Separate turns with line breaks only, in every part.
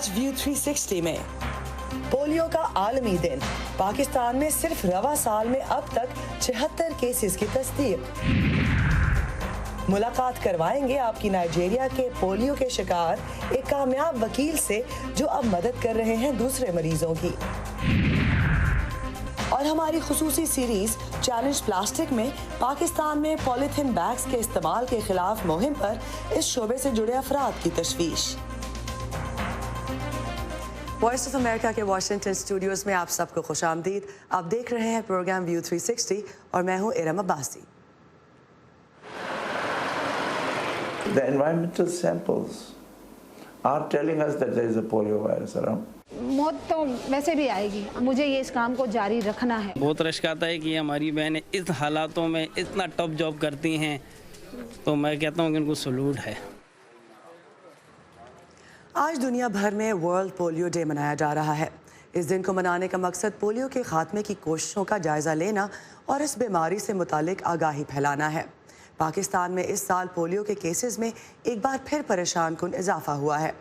आज व्यू 360 में पोलियो का आलमी दिन। पाकिस्तान में सिर्फ रवा साल में अब तक 76 केसेस की तस्दीक। मुलाकात करवाएंगे आपकी नाइजीरिया के पोलियो के शिकार एक कामयाब वकील से जो अब मदद कर रहे हैं दूसरे मरीजों की। और हमारी खुसूसी सीरीज चैलेंज प्लास्टिक में पाकिस्तान में पॉलीथीन बैग्स के इस्तेमाल के खिलाफ मुहिम पर इस शोबे से जुड़े अफराद की तशवीश। वॉइस ऑफ अमेरिका के वाशिंगटन स्टूडियोज में आप सबको खुशामदीद। आप देख रहे हैं प्रोग्राम व्यू 360 और मैं हूं Iram Abbasi.
The environmental samples are telling us that there is a polio virus around.
मौत तो वैसे भी आएगी, मुझे ये इस काम को जारी रखना है।
बहुत रश्क आता है कि हमारी बहनें इस हालातों में इतना टफ जॉब करती हैं, तो मैं कहता हूँ कि उनको सलूट है।
आज दुनिया भर में वर्ल्ड पोलियो डे मनाया जा रहा है। इस दिन को मनाने का मकसद पोलियो के खात्मे की कोशिशों का जायजा लेना और इस बीमारी से मुतालिक आगाही फैलाना है। पाकिस्तान में इस साल पोलियो के केसेस में एक बार फिर परेशान कुन इजाफा हुआ है।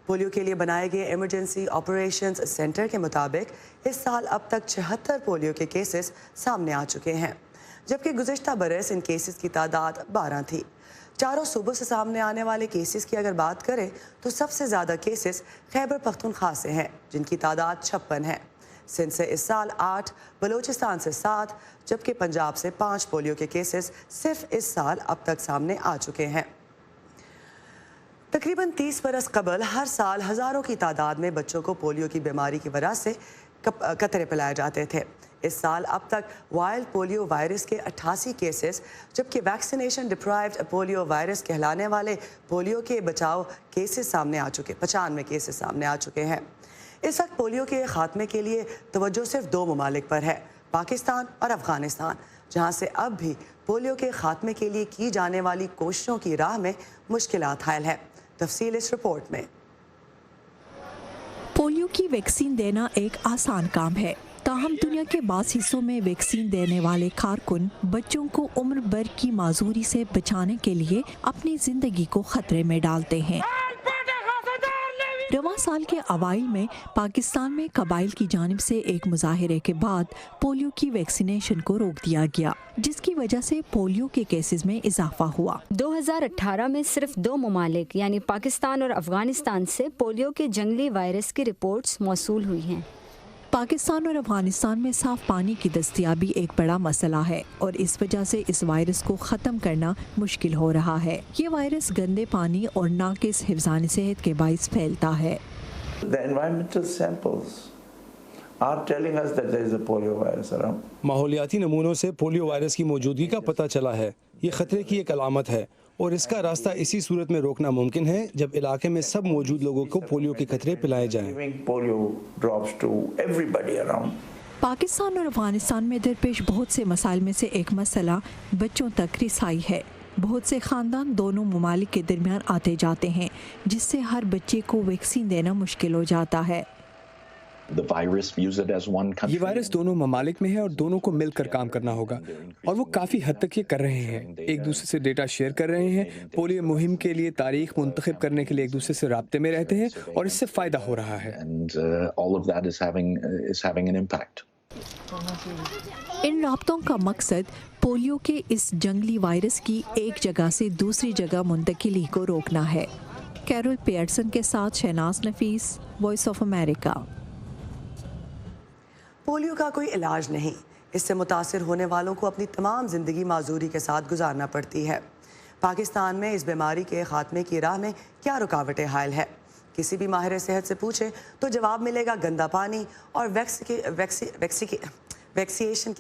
पोलियो के लिए बनाए गए इमरजेंसी ऑपरेशंस सेंटर के मुताबिक इस साल अब तक 76 पोलियो के केसेस सामने आ चुके हैं, जबकि गुज़िश्ता बरस इन केसेस की तादाद 12 थी। चारों सूबों से सामने आने वाले केसेस की अगर बात करें तो सबसे ज़्यादा केसेस खैबर पख्तूनख्वा से हैं, जिनकी तादाद 56 है। सिंध से इस साल 8, बलूचिस्तान से 7, जबकि पंजाब से 5 पोलियो के केसेस सिर्फ इस साल अब तक सामने आ चुके हैं। तकरीबन 30 बरस कबल हर साल हज़ारों की तादाद में बच्चों को पोलियो की बीमारी की वजह से कतरे पिलाए जाते थे। इस साल अब तक वाइल्ड पोलियो वायरस के 88 केसेस, जबकि वैक्सीनेशन डिप्राइव्ड पोलियो वायरस कहलाने वाले पोलियो के बचाव केसेस सामने आ चुके 95 केसेस सामने आ चुके हैं। इस वक्त पोलियो के खात्मे के लिए तवज्जो सिर्फ 2 ममालिक पर है, पाकिस्तान और अफगानिस्तान, जहां से अब भी पोलियो के खात्मे के लिए की जाने वाली कोशिशों की राह में मुश्किलात हायल है। तफसील इस रिपोर्ट में।
पोलियो की वैक्सीन देना एक आसान काम है, ताहम दुनिया के बास हिस्सों में वैक्सीन देने वाले कारकुन बच्चों को उम्र भर की माजूरी से बचाने के लिए अपनी जिंदगी को खतरे में डालते हैं। रवां साल के अवाइल में पाकिस्तान में कबाइल की जानिब से एक मुजाहिरे के बाद पोलियो की वैक्सीनेशन को रोक दिया गया, जिसकी वजह से पोलियो के केसेस में इजाफा हुआ।
2018 में सिर्फ 2 ममालिक यानी पाकिस्तान और अफगानिस्तान से पोलियो के जंगली वायरस की रिपोर्ट्स मौसूल हुई हैं।
पाकिस्तान और अफगानिस्तान में साफ पानी की दस्तयाबी एक बड़ा मसला है और इस वजह से इस वायरस को ख़त्म करना मुश्किल हो रहा है। ये वायरस गंदे पानी और नाकिस हिफ्ज़ान सेहत के बाइस फैलता है।
The environmental samples are telling us that there is a polio virus around.
माहौलियाती नमूनों से पोलियो वायरस की मौजूदगी का पता चला है। ये खतरे की एक अलामत है और इसका रास्ता इसी सूरत में रोकना मुमकिन है जब इलाके में सब मौजूद लोगों को पोलियो के खतरे पिलाए जाएं।
पाकिस्तान और अफगानिस्तान में दरपेश बहुत से मसाइल में से एक मसला बच्चों तक रिसाई है। बहुत से खानदान दोनों ममालिक के दरमियान आते जाते हैं, जिससे हर बच्चे को वैक्सीन देना मुश्किल हो जाता है।
ये वायरस दोनों ममालिक में है और दोनों को मिलकर काम करना होगा और वो काफ़ी हद तक ये कर रहे हैं। एक दूसरे से डेटा शेयर कर रहे हैं, पोलियो मुहिम के लिए तारीख मुंतखब करने के लिए एक दूसरे से राब्ते में रहते हैं और इससे फ़ायदा हो रहा है।
इन राब्तों का मकसद पोलियो के इस जंगली वायरस की एक जगह से दूसरी जगह मुंतकिली को रोकना है। कैरोल पियर्सन के साथ शहनाज नफीस, वॉइस ऑफ अमेरिका।
पोलियो का कोई इलाज नहीं, इससे मुतासिर होने वालों को अपनी तमाम ज़िंदगी माजूरी के साथ गुजारना पड़ती है। पाकिस्तान में इस बीमारी के खात्मे की राह में क्या रुकावटें हायल है? किसी भी माहिर सेहत से पूछे तो जवाब मिलेगा गंदा पानी और वैक्सीनेशन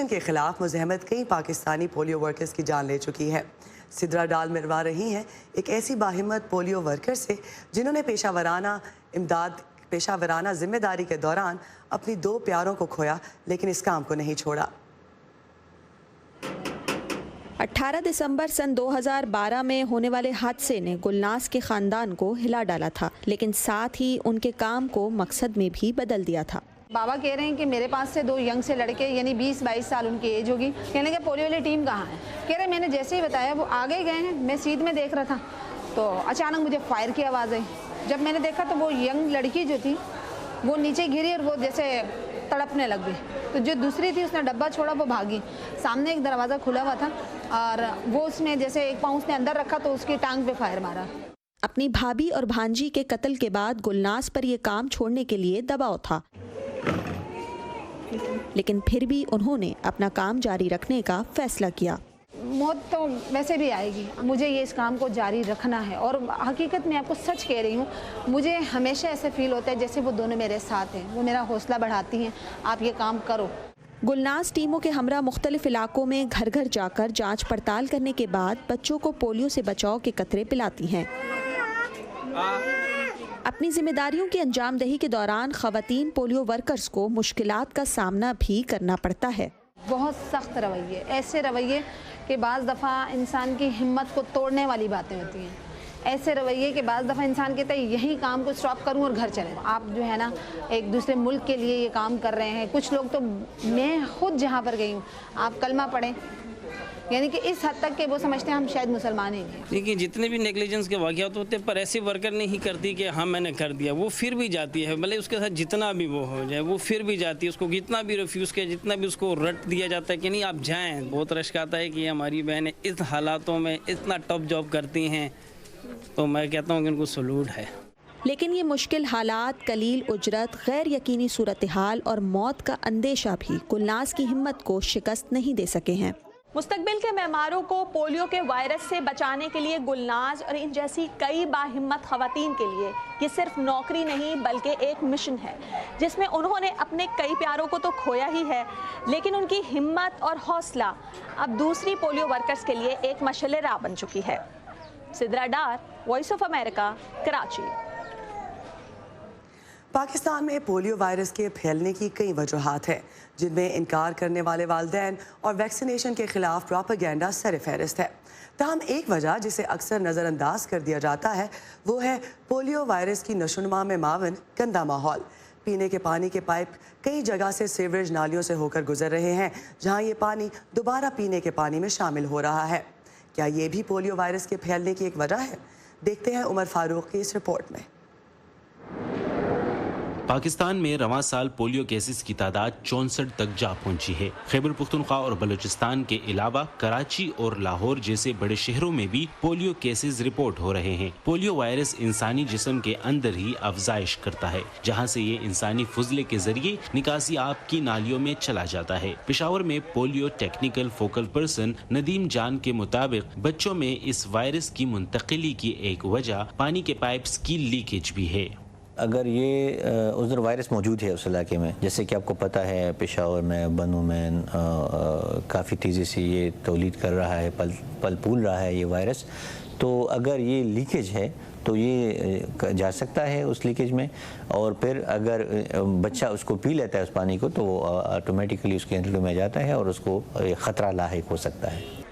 के खिलाफ मुज़ाहमत कई पाकिस्तानी पोलियो वर्कर्स की जान ले चुकी है। सिदरा डाल मिलवा रही हैं एक ऐसी बाहिम्मत पोलियो वर्कर से जिन्होंने पेशावराना जिम्मेदारी के दौरान अपनी 2 प्यारों को खोया, लेकिन इस काम को नहीं छोड़ा।
18 दिसंबर सन 2012 में होने वाले हादसे ने गुलनाज के ख़ानदान को हिला डाला था, लेकिन साथ ही उनके काम को मकसद में भी बदल दिया था।
बाबा कह रहे हैं कि मेरे पास से 2 यंग से लड़के यानी 20-22 साल उनकी एज होगी, कहने लगे पोलियो वाली टीम कहाँ है? कह रहे मैंने जैसे ही बताया वो आगे गए हैं, मैं सीध में देख रहा था तो अचानक मुझे फायर की आवाज़ आई। जब मैंने देखा तो वो यंग लड़की जो थी वो नीचे गिरी और वो जैसे तड़पने लग गई, तो जो दूसरी थी उसने डब्बा छोड़ा, वो भागी। सामने एक दरवाज़ा खुला हुआ था और वो उसने जैसे एक पाँव उसने अंदर रखा तो उसकी टांग पे फायर मारा।
अपनी भाभी और भांजी के कत्ल के बाद गुलनाज पर ये काम छोड़ने के लिए दबाव था, लेकिन फिर भी उन्होंने अपना काम जारी रखने का फैसला किया।
मौत तो वैसे भी आएगी, मुझे ये इस काम को जारी रखना है। और हकीकत में आपको सच कह रही हूँ, मुझे हमेशा ऐसे फील होता है जैसे वो दोनों मेरे साथ हैं, वो मेरा हौसला बढ़ाती हैं, आप ये काम करो।
गुलनाज टीमों के हमरा मुख्तलिफ इलाकों में घर घर जाकर जांच पड़ताल करने के बाद बच्चों को पोलियो से बचाव के कतरे पिलाती हैं। अपनी जिम्मेदारियों की अंजामदही के दौरान ख़वातीन पोलियो वर्कर्स को मुश्किलात का सामना भी करना पड़ता है।
बहुत सख्त रवैये, ऐसे रवैये कि बाज़ दफ़ा इंसान की हिम्मत को तोड़ने वाली बातें होती हैं। ऐसे रवैये कि बाज़ दफ़ा इंसान कहता है यही काम को स्टॉप करूं और घर चले। आप जो है ना एक दूसरे मुल्क के लिए ये काम कर रहे हैं। कुछ लोग तो, मैं खुद जहाँ पर गई हूँ, आप कलमा पढ़ें, यानी कि इस हद तक कि वो समझते हैं हम शायद मुसलमान ही नहीं।
देखिए जितने भी नेग्लिजेंस के वाक़यात होते हैं, पर ऐसे वर्कर नहीं करती कि हाँ मैंने कर दिया, वो फिर भी जाती है, भले उसके साथ जितना भी वो हो जाए, वो फिर भी जाती है। उसको कितना भी रिफ्यूज़ किया, जितना भी उसको रट दिया जाता है कि नहीं आप जाएँ, बहुत रश्क आता है कि हमारी बहनें इस हालातों में इतना टफ जॉब करती हैं, तो मैं कहता हूँ कि उनको सलूट है।
लेकिन ये मुश्किल हालात, कलील उजरत, गैर यकीनी सूरत हाल और मौत का अंदेशा भी गुलनाज की हिम्मत को शिकस्त नहीं दे सके हैं।
मुस्तकबिल के मेहमानों को पोलियो के वायरस से बचाने के लिए गुलनाज और इन जैसी कई बाहिम्मत खवातीन के लिए ये सिर्फ नौकरी नहीं बल्कि एक मिशन है, जिसमें उन्होंने अपने कई प्यारों को तो खोया ही है, लेकिन उनकी हिम्मत और हौसला अब दूसरी पोलियो वर्कर्स के लिए एक मशाल राह बन चुकी है। Sidra Dar, voice of America, Karachi.
Pakistan में पोलियो वायरस के फैलने की कई वजूहात हैं, जिनमें इनकार करने वाले वालिदैन और वैक्सीनेशन के खिलाफ प्रोपेगेंडा सरफहरिस्त है। ताहम एक वजह जिसे अक्सर नज़रअंदाज कर दिया जाता है वो है पोलियो वायरस की नशोनुमा में मावन गंदा माहौल। पीने के पानी के पाइप कई जगह से सीवरेज नालियों से होकर गुजर रहे हैं, जहां ये पानी दोबारा पीने के पानी में शामिल हो रहा है। क्या ये भी पोलियो वायरस के फैलने की एक वजह है? देखते हैं उमर फारूक की इस रिपोर्ट में।
पाकिस्तान में रवां साल पोलियो केसेस की तादाद 64 तक जा पहुंची है। खैबर पख्तूनख्वा और बलूचिस्तान के अलावा कराची और लाहौर जैसे बड़े शहरों में भी पोलियो केसेस रिपोर्ट हो रहे हैं। पोलियो वायरस इंसानी जिस्म के अंदर ही अफजाइश करता है, जहां से ये इंसानी फुजले के जरिए निकासी आब की नालियों में चला जाता है। पेशावर में polio technical focal person Nadeem जान के मुताबिक बच्चों में इस वायरस की मुंतकिली की एक वजह पानी के पाइप्स की लीकेज भी है।
अगर ये उधर वायरस मौजूद है उस इलाके में, जैसे कि आपको पता है पेशावर में, बनू में काफ़ी तेज़ी से ये तौलीद कर रहा है, पल फूल रहा है ये वायरस, तो अगर ये लीकेज है तो ये जा सकता है उस लीकेज में, और फिर अगर बच्चा उसको पी लेता है उस पानी को तो वो ऑटोमेटिकली उसके अंदर में जाता है और उसको ख़तरा लाहिक हो सकता है।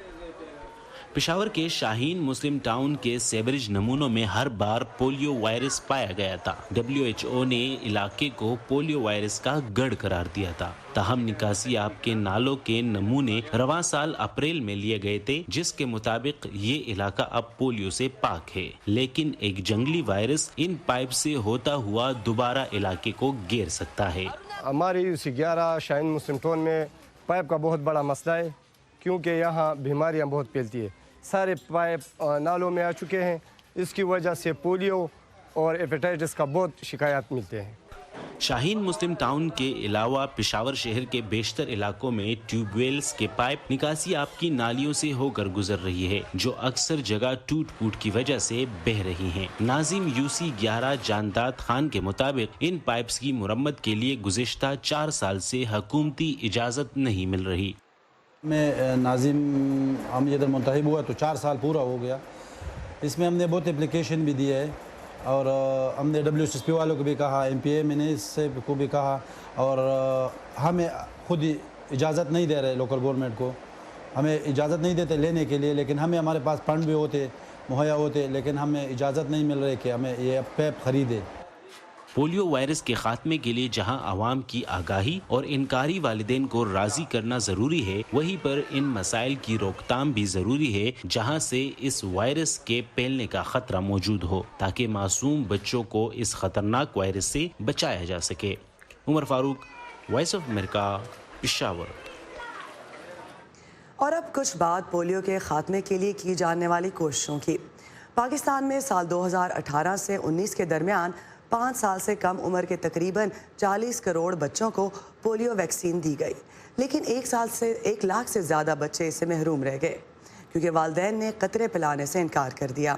पेशावर के शाहीन मुस्लिम टाउन के सेवरेज नमूनों में हर बार पोलियो वायरस पाया गया था। WHO ने इलाके को पोलियो वायरस का गढ़ करार दिया था। ताहम निकासी आपके नालों के नमूने रवां साल अप्रैल में लिए गए थे, जिसके मुताबिक ये इलाका अब पोलियो से पाक है, लेकिन एक जंगली वायरस इन पाइप से होता हुआ दोबारा इलाके को घेर सकता है।
हमारी UC 11 शाहीन मुस्लिम टाउन में पाइप का बहुत बड़ा मसला है, क्योंकि यहाँ बीमारियाँ बहुत फैलती है। सारे पाइप नालों में आ चुके हैं, इसकी वजह से पोलियो और हेपेटाइटिस का बहुत शिकायत मिलते हैं।
शाहीन मुस्लिम टाउन के अलावा पेशावर शहर के बेशतर इलाकों में ट्यूबवेल्स के पाइप निकासी आपकी नालियों से होकर गुजर रही है, जो अक्सर जगह टूट फूट की वजह से बह रही हैं। नाजिम UC 11 जानदाद खान के मुताबिक इन पाइप्स की मुरम्मत के लिए गुज़िश्ता 4 साल से हुकूमती इजाज़त नहीं मिल रही।
मैं नाजिम हम इधर मुंतखब हुआ तो 4 साल पूरा हो गया। इसमें हमने बहुत एप्लीकेशन भी दिए है और हमने WSSP वालों को भी कहा, MPA मिनिस्टर को भी कहा, और हमें खुद ही इजाज़त नहीं दे रहे लोकल गवर्नमेंट को, हमें इजाज़त नहीं देते लेने के लिए, लेकिन हमें हमारे पास फंड भी होते मुहैया होते, लेकिन हमें इजाज़त नहीं मिल रही कि हमें ये पैप ख़रीदे।
پولیو وائرس کے خاتمے کے لیے جہاں عوام کی آگاہی اور انکاری والدین کو راضی کرنا ضروری ہے، وہیں پر ان مسائل کی روک تھام بھی ضروری ہے جہاں سے اس وائرس کے پھیلنے کا خطرہ موجود ہو، تاکہ معصوم بچوں کو اس خطرناک وائرس سے بچایا جا سکے۔ عمر فاروق، وائس آف امریکہ، پشاور۔
اور اب کچھ بات پولیو کے خاتمے کے لیے کی جانے والی کوششوں کی۔ پاکستان میں سال 2018 سے 19 کے درمیان 5 سال سے کم عمر کے تقریباً 40 کروڑ بچوں کو پولیو ویکسین دی گئی، لیکن 1 لاکھ سے زیادہ بچے اس سے محروم رہ گئے کیونکہ والدین نے قطرے پلانے سے انکار کر دیا۔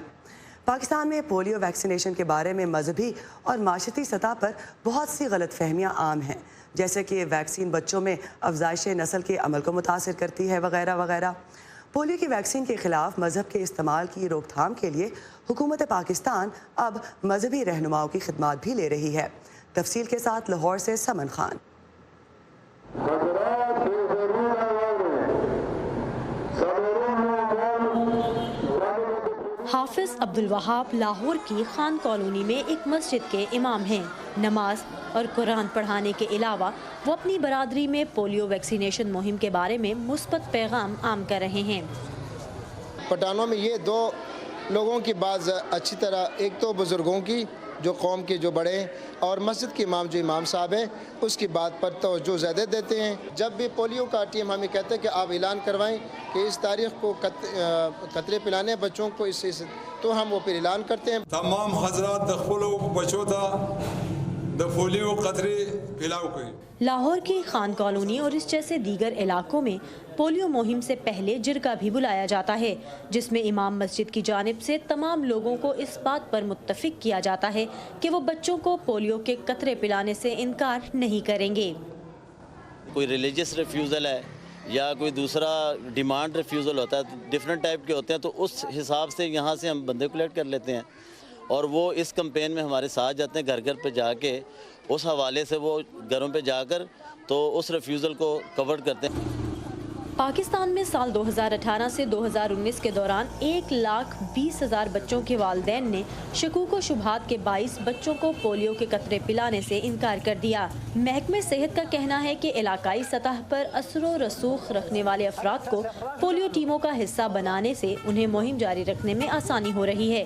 پاکستان میں پولیو ویکسینیشن کے بارے میں مذہبی اور معاشرتی سطح پر بہت سی غلط فہمیاں عام ہیں، جیسے کہ ویکسین بچوں میں افزائش نسل کے عمل کو متاثر کرتی ہے وغیرہ وغیرہ۔ پولیو کی ویکسین کے خلاف مذہب کے استعمال کی روک تھام کے لیے حکومت پاکستان اب مذہبی رہنماؤں کی خدمات بھی لے رہی ہے۔ تفصیل کے ساتھ لاہور سے سمن خان۔
حافظ عبدالوہاب لاہور کی خان کالونی میں ایک مسجد کے امام ہیں۔ نماز اور قرآن پڑھانے کے علاوہ وہ اپنی برادری میں پولیو ویکسینیشن مہم کے بارے میں مثبت پیغام عام کر رہے ہیں۔
پٹانوں میں یہ 2 لوگوں کی بات اچھی طرح، ایک تو بزرگوں کی جو قوم کے جو بڑے ہیں، اور مسجد کے امام جو امام صاحب ہیں اس کی بات پر توجہ زیادہ دیتے ہیں۔ جب بھی پولیو کا ٹیم ہمیں کہتے ہیں کہ آپ اعلان کروائیں کہ اس تاریخ کو قطرے پلانے بچوں کو، اس تو ہم وہ پھر اعلان کرتے ہیں۔
تمام حضرات دخلو بچوں تھا پولیو قطرے پلاؤ کوئی۔
لاہور کی خان کالونی اور اس جیسے دیگر علاقوں میں پولیو مہم سے پہلے جرگہ بھی بلایا جاتا ہے، جس میں امام مسجد کی جانب سے تمام لوگوں کو اس بات پر متفق کیا جاتا ہے کہ وہ بچوں کو پولیو کے قطرے پلانے سے انکار نہیں کریں گے۔
کوئی ریلیجس ریفیوزل ہے یا کوئی دوسرا ڈیمانڈ ریفیوزل ہوتا ہے، ڈیفرنٹ ٹائپ کے ہوتے ہیں، تو اس حساب سے یہاں سے ہم بندے کلیکٹ کر لیتے ہیں اور وہ اس کمپین میں ہمارے ساتھ جاتے ہیں، گھر گھر پہ جا کے اس حوالے سے وہ گھروں پہ جا کر تو اس ریفیوزل کو کور کرتے ہیں۔
پاکستان میں سال 2018 سے 2019 کے دوران 1,20,000 بچوں کے والدین نے شکوک و شبہات کے باعث بچوں کو پولیو کے قطرے پلانے سے انکار کر دیا۔ محکمہ صحت کا کہنا ہے کہ علاقائی سطح پر اثر و رسوخ رکھنے والے افراد کو پولیو ٹیموں کا حصہ بنانے سے انہیں مہم جاری رکھنے میں آسانی ہو رہی ہے۔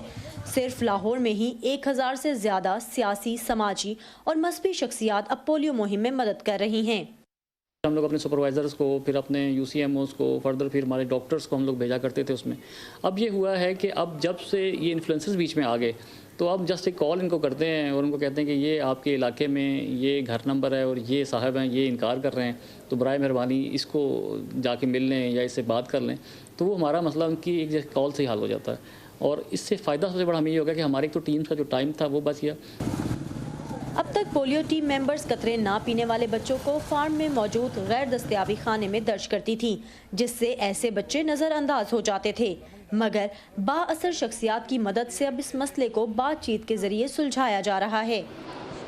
صرف لاہور میں ہی 1,000 سے زیادہ سیاسی، سماجی اور مذہبی شخصیات اب پولیو مہم میں مدد کر رہی ہیں۔
ہم لوگ اپنے سپروائزرز کو، پھر اپنے یو سی ایم اوز کو، فردر پھر ہمارے ڈاکٹرز کو ہم لوگ بھیجا کرتے تھے اس میں۔ اب یہ ہوا ہے کہ اب جب سے یہ انفلوئنسز بیچ میں آ گئے تو اب جسٹ ایک کال ان کو کرتے ہیں اور ان کو کہتے ہیں کہ یہ آپ کے علاقے میں یہ گھر نمبر ہے اور یہ صاحب ہیں، یہ انکار کر رہے ہیں، تو برائے مہربانی اس کو جا کے مل لیں یا اس سے بات کر لیں، تو وہ ہمارا مسئلہ ان کی ایک کال سے ہی حل ہو جاتا ہے۔ اور اس سے فائدہ سب سے بڑا ہمیں یہ ہوگا کہ ہماری تو ٹیمز کا جو ٹائم تھا وہ بچ گیا۔
اب تک پولیو ٹیم ممبرز قطرے نہ پینے والے بچوں کو فارم میں موجود غیر دستیابی خانے میں درج کرتی تھیں، جس سے ایسے بچے نظر انداز ہو جاتے تھے، مگر با اثر شخصیات کی مدد سے اب اس مسئلے کو بات چیت کے ذریعے سلجھایا جا رہا ہے۔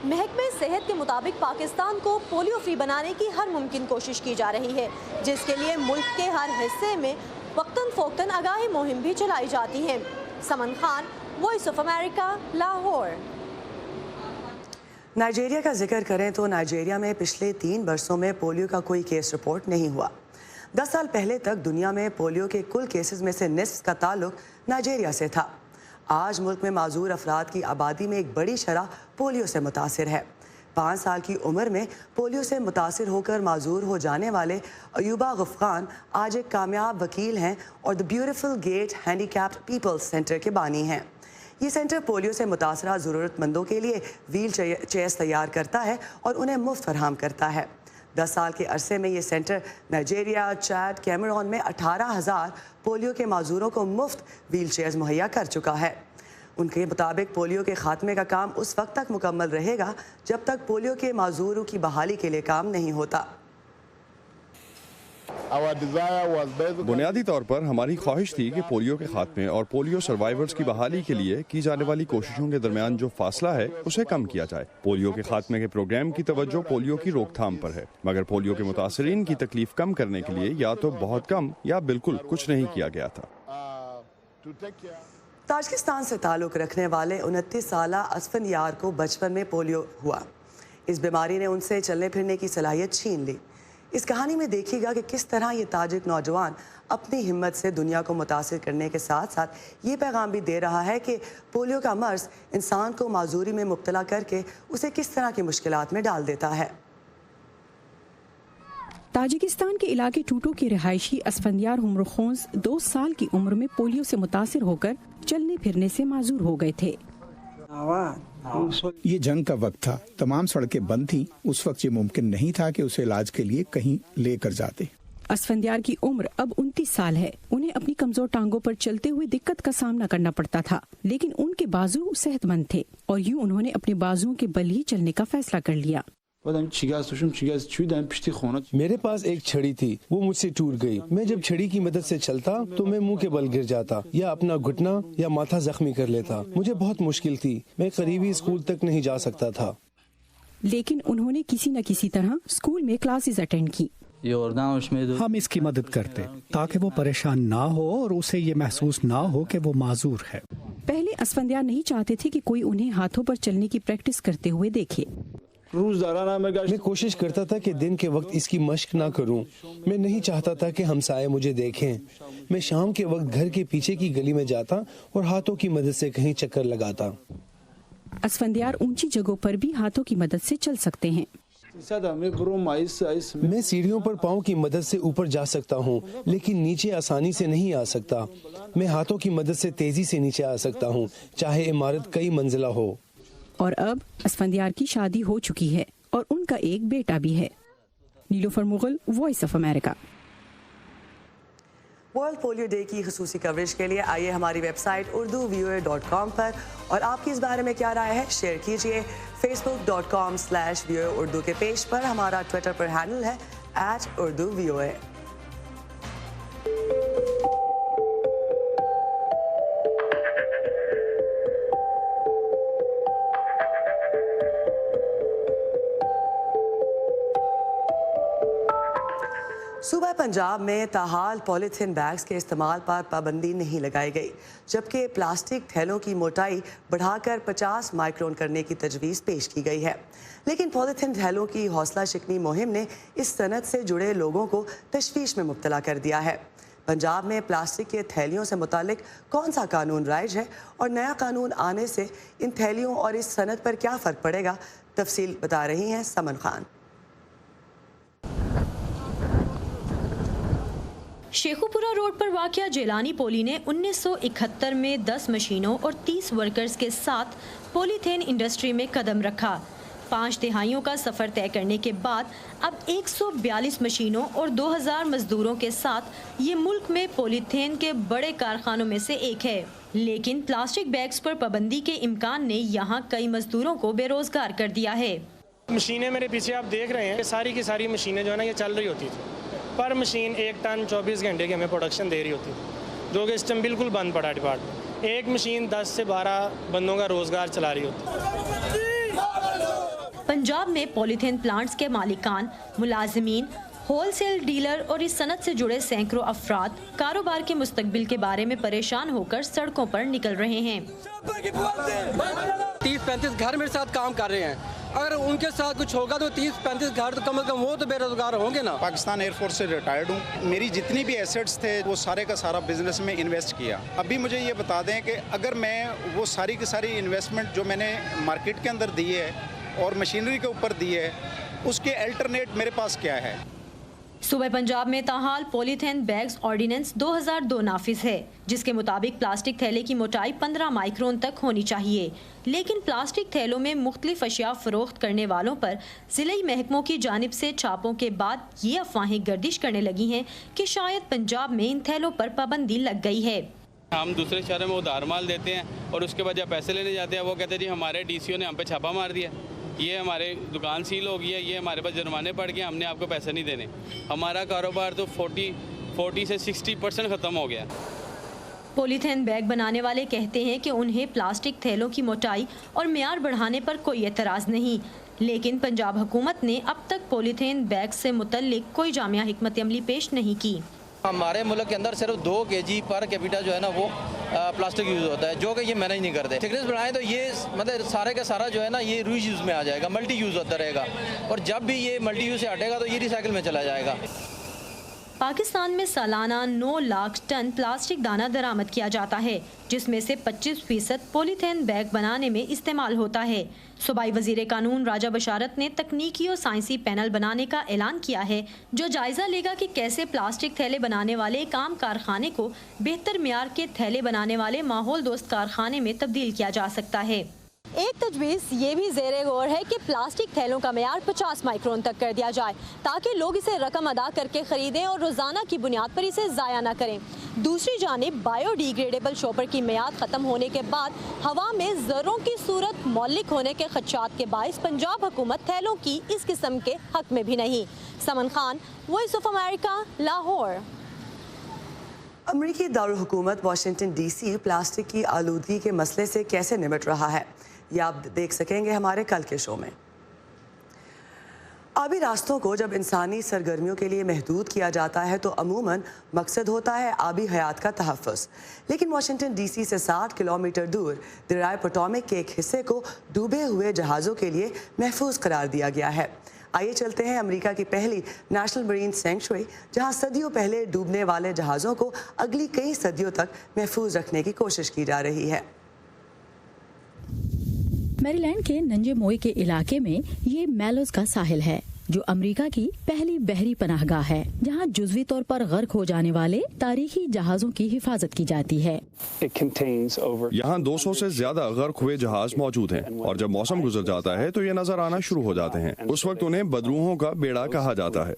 محکمہ صحت کے مطابق پاکستان کو پولیو فری بنانے کی ہر ممکن کوشش کی جا رہی ہے، جس کے لیے ملک کے ہر حصے میں وقتاً فوقتاً آگاہی مہم بھی چلائی جاتی ہے۔ Saman Khan, voice of America, Lahore.
Nigeria کا ذکر کریں تو نائجیریا میں پچھلے 3 برسوں میں پولیو کا کوئی کیس رپورٹ نہیں ہوا۔ 10 سال پہلے تک دنیا میں پولیو کے کل کیسز میں سے نصف کا تعلق نائجیریا سے تھا۔ آج ملک میں معذور افراد کی آبادی میں ایک بڑی شرح پولیو سے متاثر ہے۔ 5 سال کی عمر میں پولیو سے متاثر ہو کر معذور ہو جانے والے ایوبا غفقان آج ایک کامیاب وکیل ہیں اور the beautiful gate handicapped peoples centre کے بانی ہیں۔ یہ سینٹر پولیو سے متاثرہ ضرورت مندوں کے لیے ویل چیئرز تیار کرتا ہے اور انہیں مفت فراہم کرتا ہے۔ 10 سال کے عرصے میں یہ سینٹر نائجیریا، چاڈ، کیمرون میں 18,000 پولیو کے معذوروں کو مفت ویل چیئرز مہیا کر چکا ہے۔ ان کے مطابق پولیو کے خاتمے کا کام اس وقت تک مکمل رہے گا جب تک پولیو کے معذوروں کی بحالی کے لیے کام نہیں ہوتا۔
بنیادی طور پر ہماری خواہش تھی کہ پولیو کے خاتمے اور پولیو سروائیورز کی بحالی کے لیے کی جانے والی کوششوں کے درمیان جو فاصلہ ہے اسے کم کیا جائے۔ پولیو کے خاتمے کے پروگرام کی توجہ پولیو کی روک تھام پر ہے، مگر پولیو کے متاثرین کی تکلیف کم کرنے کے لیے یا تو بہت کم یا بالکل کچھ نہیں کیا گیا تھا۔
ताजिकिस्तान से ताल्लुक़ रखने वाले 29 साला असफंदियार को बचपन में पोलियो हुआ। इस बीमारी ने उनसे चलने फिरने की सलाहियत छीन ली। इस कहानी में देखिएगा कि किस तरह ये ताजिक नौजवान अपनी हिम्मत से दुनिया को मुतासिर करने के साथ साथ ये पैगाम भी दे रहा है कि पोलियो का मर्ज इंसान को माजूरी में मुब्तला करके उसे किस तरह की मुश्किलात में डाल देता है।
ताजिकिस्तान के इलाके टूटो के रिहायशी असफंदियार हुमरखोंस 2 साल की उम्र में पोलियो से मुतासिर होकर चलने फिरने से माजूर हो गए थे।
ये जंग का वक्त था, तमाम सड़कें बंद थीं। उस वक्त ये मुमकिन नहीं था कि उसे इलाज के लिए कहीं लेकर जाते।
असफंदियार की उम्र अब 29 साल है। उन्हें अपनी कमजोर टांगों पर चलते हुए दिक्कत का सामना करना पड़ता था, लेकिन उनके बाजू सेहतमंद थे और यूं उन्होंने अपने बाजुओं के बल ही चलने का फैसला कर लिया।
मेरे पास एक छड़ी थी, वो मुझसे टूट गई। मैं जब छड़ी की मदद से चलता तो मैं मुंह के बल गिर जाता या अपना घुटना या माथा जख्मी कर लेता। मुझे बहुत मुश्किल थी, मैं करीबी स्कूल तक नहीं जा सकता था।
लेकिन उन्होंने किसी न किसी तरह स्कूल में क्लासेस अटेंड की।
हम इसकी मदद करते ताकि वो परेशान ना हो और उसे ये महसूस ना हो कि वो माजूर है।
पहले असफंदियार नहीं चाहते थे कि कोई उन्हें हाथों पर चलने की प्रैक्टिस करते हुए देखे।
मैं कोशिश करता था कि दिन के वक्त इसकी मश्क ना करूं। मैं नहीं चाहता था कि हमसाये मुझे देखें। मैं शाम के वक्त घर के पीछे की गली में जाता और हाथों की मदद से कहीं चक्कर लगाता।
असफंदियार ऊंची जगहों पर भी हाथों की मदद से चल सकते हैं।
मैं सीढ़ियों पर पाँव की मदद से ऊपर जा सकता हूँ, लेकिन नीचे आसानी से नहीं आ सकता। मैं हाथों की मदद से तेजी से नीचे आ सकता हूँ, चाहे इमारत कई मंजिला हो।
और अब असफंदियार की शादी हो चुकी है और उनका एक बेटा भी है। Nilofar Mughal, voice of America.
World polio day की खुसूसी कवरेज के लिए आइए हमारी वेबसाइट urduvoa.com पर, और आपकी इस बारे में क्या राय है शेयर कीजिए। facebook.com/VOA उर्दू के पेज पर। हमारा ट्विटर पर हैंडल है @urduvoa। सूबा पंजाब में ताहाल पॉलीथीन बैग्स के इस्तेमाल पर पाबंदी नहीं लगाई गई, जबकि प्लास्टिक थैलों की मोटाई बढ़ाकर 50 माइक्रोन करने की तजवीज़ पेश की गई है। लेकिन पॉलीथीन थैलों की हौसला शिकनी मुहिम ने इस सनत से जुड़े लोगों को तशवीश में मुब्तला कर दिया है। पंजाब में प्लास्टिक के थैलियों से मुतालिक कौन सा कानून राइज है और नया कानून आने से इन थैलियों और इस सनत पर क्या फ़र्क पड़ेगा, तफसील बता रही हैं समन खान।
शेखुपुरा रोड पर वाक़या जेलानी पोली ने 1971 में 10 मशीनों और 30 वर्कर्स के साथ पॉलीथीन इंडस्ट्री में कदम रखा। 5 तिहाइयों का सफ़र तय करने के बाद अब 142 मशीनों और 2000 मजदूरों के साथ ये मुल्क में पॉलीथीन के बड़े कारखानों में से एक है। लेकिन प्लास्टिक बैग्स पर पाबंदी के इम्कान ने यहाँ कई मजदूरों को बेरोजगार कर दिया है।
मशीनें मेरे पीछे आप देख रहे हैं, सारी की सारी मशीनें जो है ना ये चल रही होती थी। पर मशीन 1 टन 24 घंटे की हमें प्रोडक्शन दे रही होती, जो कि इस टाइम बिल्कुल बंद पड़ा डिपार्टमेंट। एक मशीन 10 से 12 बंदों का रोजगार चला रही होती।
पंजाब में पॉलीथीन प्लांट्स के मालिकान, मुलाजिमीन, होलसेल डीलर और इस सनत से जुड़े सैकड़ों अफराद कारोबार के मुस्तकबिल के बारे में परेशान होकर सड़कों पर निकल रहे हैं।
30-35 घर मेरे साथ काम कर रहे हैं, अगर उनके साथ कुछ होगा तो 30-35 घर तो कम से कम वो तो बेरोजगार होंगे ना।
पाकिस्तान एयरफोर्स से रिटायर्ड हूँ। मेरी जितनी भी एसेट्स थे वो सारे का सारा बिजनेस में इन्वेस्ट किया। अभी मुझे ये बता दें कि अगर मैं वो सारी की सारी इन्वेस्टमेंट जो मैंने मार्केट के अंदर दी है और मशीनरी के ऊपर दी है, उसके अल्टरनेट मेरे पास क्या है।
सूबे पंजाब में ताहाल पॉलीथीन बैग्स ऑर्डिनेंस 2002 नाफिज है, जिसके मुताबिक प्लास्टिक थैले की मोटाई 15 माइक्रोन तक होनी चाहिए। लेकिन प्लास्टिक थैलों में मुख्तलिफ अशिया फरोख्त करने वालों पर ज़िले महकमों की जानिब से छापों के बाद ये अफवाहें गर्दिश करने लगी हैं कि शायद पंजाब में इन थैलों पर पाबंदी लग गई है।
हम दूसरे शहरों में उधार माल देते हैं और उसके बाद जब पैसे लेने जाते हैं वो कहते हैं जी हमारे DCO ने हम पे छापा मार दिया, ये हमारे दुकान सील हो गई है, ये हमारे पास जुर्माने पड़ गए, हमने आपको पैसे नहीं देने। हमारा कारोबार तो 40 से 60% ख़त्म हो गया।
पॉलीथीन बैग बनाने वाले कहते हैं कि उन्हें प्लास्टिक थैलों की मोटाई और मियार बढ़ाने पर कोई एतराज़ नहीं, लेकिन पंजाब हुकूमत ने अब तक पॉलीथीन बैग से मुतल्लिक कोई जामिया हिकमत अमली पेश नहीं की।
हमारे मुल्क के अंदर सिर्फ 2 kg पर कैपिटा जो है ना वो
پلاسٹک یوز ہوتا ہے جو کہ یہ مینیج نہیں کرتے. تھکنس بنائیں تو یہ مطلب سارے کا سارا جو ہے نا یہ ری یوز میں آ جائے گا, ملٹی یوز ہوتا رہے گا, اور جب بھی یہ ملٹی یوز سے ہٹے گا تو یہ ریسائیکل میں چلا جائے گا.
پاکستان میں سالانہ 9 لاکھ ٹن پلاسٹک دانہ درآمد کیا جاتا ہے, جس میں سے 25% پولیتھین بیگ بنانے میں استعمال ہوتا ہے. صوبائی وزیر قانون راجہ بشارت نے تکنیکی اور سائنسی پینل بنانے کا اعلان کیا ہے جو جائزہ لے گا کہ کیسے پلاسٹک تھیلے بنانے والے ایک عام کارخانے کو بہتر معیار کے تھیلے بنانے والے ماحول دوست کارخانے میں تبدیل کیا جا سکتا ہے. ایک تجویز یہ بھی زیر غور ہے کہ پلاسٹک تھیلوں کا معیار 50 مائکرون تک کر دیا جائے تاکہ لوگ اسے رقم ادا کر کے خریدیں اور روزانہ کی بنیاد پر اسے ضائع نہ کریں. دوسری جانب بایو ڈیگریڈیبل شاپر کی میعاد ختم ہونے کے بعد ہوا میں ذروں کی صورت مہلک ہونے کے خدشات کے باعث پنجاب حکومت تھیلوں کی اس قسم کے حق میں بھی نہیں. Saman Khan, voice of America, Lahore.
امریکی دارالحکومت واشنگٹن ڈی سی پلاسٹک کی آلودگی کے مسئلے سے کیسے نمٹ رہا ہے یہ آپ دیکھ سکیں گے ہمارے کل کے شو میں. آبی راستوں کو جب انسانی سرگرمیوں کے لیے محدود کیا جاتا ہے تو عموماً مقصد ہوتا ہے آبی حیات کا تحفظ, لیکن واشنگٹن ڈی سی سے 60 کلومیٹر دور دریائے پوٹومک کے ایک حصے کو ڈوبے ہوئے جہازوں کے لیے محفوظ قرار دیا گیا ہے. آئیے چلتے ہیں امریکہ کی پہلی نیشنل مرین سینکچوری جہاں صدیوں پہلے ڈوبنے والے جہازوں کو اگلی کئی صدیوں تک محفوظ رکھنے کی کوشش کی جا رہی ہے.
میری لینڈ کے ننجے موئی کے علاقے میں یہ میلوز کا ساحل ہے جو امریکہ کی پہلی بحری پناہ گاہ ہے جہاں جزوی طور پر غرق ہو جانے والے تاریخی جہازوں کی حفاظت کی جاتی ہے.
یہاں 200 سے زیادہ غرق ہوئے جہاز موجود ہیں اور جب موسم گزر جاتا ہے تو یہ نظر آنا شروع ہو جاتے ہیں. اس وقت انہیں بدروحوں کا بیڑا کہا جاتا ہے.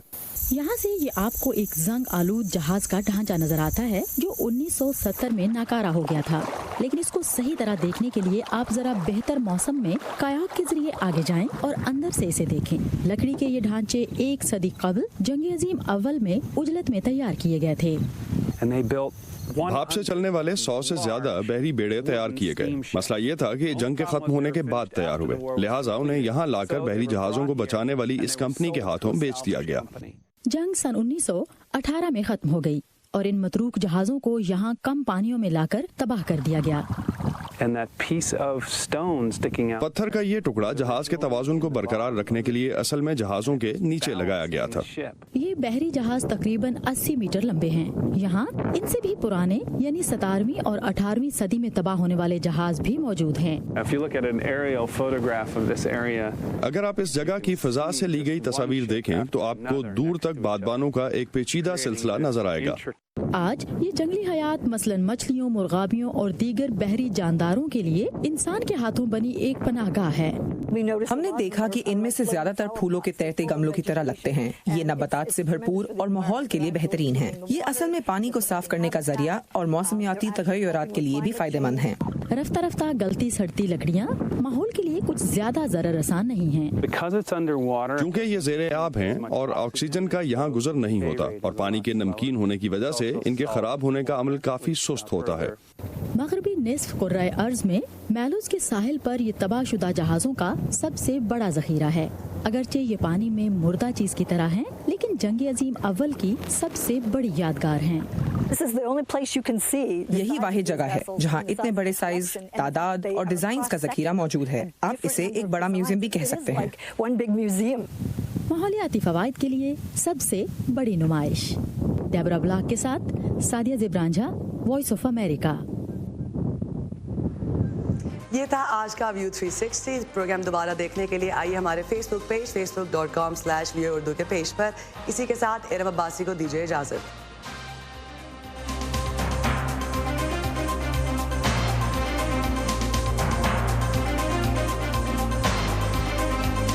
یہاں سے یہ آپ کو ایک زنگ آلود جہاز کا ڈھانچہ نظر آتا ہے جو 1970 میں ناکارہ ہو گیا تھا, لیکن اس کو صحیح طرح دیکھنے کے لیے آپ ذرا بہتر موسم میں کایاک کے ذریعے آگے جائیں اور اندر سے اسے دیکھیں. لکڑی کے یہ ڈھانچے 1 صدی قبل جنگ عظیم اول میں اجلت میں تیار کیے گئے تھے.
بھاپ سے چلنے والے 100 سے زیادہ بحری بیڑے تیار کیے گئے. مسئلہ یہ تھا کہ جنگ کے ختم ہونے کے بعد تیار ہوئے, لہٰذا انہیں یہاں لا کر بحری جہازوں کو بچانے والی اس کمپنی کے ہاتھوں بیچ دیا گیا.
جنگ سن 1918 میں ختم ہو گئی اور ان متروک جہازوں کو یہاں کم پانیوں میں لا کر تباہ کر دیا گیا.
پتھر کا یہ ٹکڑا جہاز کے توازن کو برقرار رکھنے کے لیے اصل میں جہازوں کے نیچے لگایا گیا تھا.
یہ بحری جہاز تقریباً 80 میٹر لمبے ہیں. یہاں ان سے بھی پرانے یعنی 17ویں اور 18ویں صدی میں تباہ ہونے والے جہاز بھی موجود ہیں.
اگر آپ اس جگہ کی فضا سے لی گئی تصاویر دیکھیں تو آپ کو دور تک بادبانوں کا ایک پیچیدہ سلسلہ نظر آئے گا.
آج یہ جنگلی حیات مثلاً مچھلیوں, مرغابیوں اور دیگر بحری جانداروں کے لیے انسان کے ہاتھوں بنی ایک پناہ گاہ ہے.
ہم نے دیکھا کہ ان میں سے زیادہ تر پھولوں کے تیرتے گملوں کی طرح لگتے ہیں. یہ نباتات سے بھرپور اور ماحول کے لیے بہترین ہیں. یہ اصل میں پانی کو صاف کرنے کا ذریعہ اور موسمیاتی تغیرات کے لیے بھی فائدہ مند ہیں.
رفتہ رفتہ گلتی سڑتی لکڑیاں ماحول کے لیے کچھ زیادہ ضرر رساں نہیں ہیں.
چونکہ یہ زیر آب ہیں اور آکسیجن کا یہاں گزر نہیں ہوتا اور پانی کے نمکین ہونے کی وجہ سے ان کے خراب ہونے کا عمل کافی سست ہوتا ہے.
مغربی نصف کرۂ ارض میں میلوز کے ساحل پر یہ تباہ شدہ جہازوں کا سب سے بڑا ذخیرہ ہے. اگرچہ یہ پانی میں مردہ چیز کی طرح ہیں لیکن جنگ عظیم اول کی سب سے بڑی یادگار ہیں.
یہی واحد جگہ ہے جہاں اتنے بڑے سائز, تعداد اور ڈیزائنز کا ذخیرہ موجود ہے. آپ اسے ایک بڑا میوزیم بھی کہہ سکتے ہیں.
ماحولیاتی فوائد کے لیے سب سے بڑی نمائش. ڈیبرا بلاک کے ساتھ سادیہ زبرانجھا, وائس آف امریکہ.
یہ تھا آج کا ویو 360. پروگرام دوبارہ دیکھنے کے لیے آئیے ہمارے فیس بک پیج facebook.com/view urdu کے پیج پر. اسی کے ساتھ ارم عباسی کو دیجیے اجازت.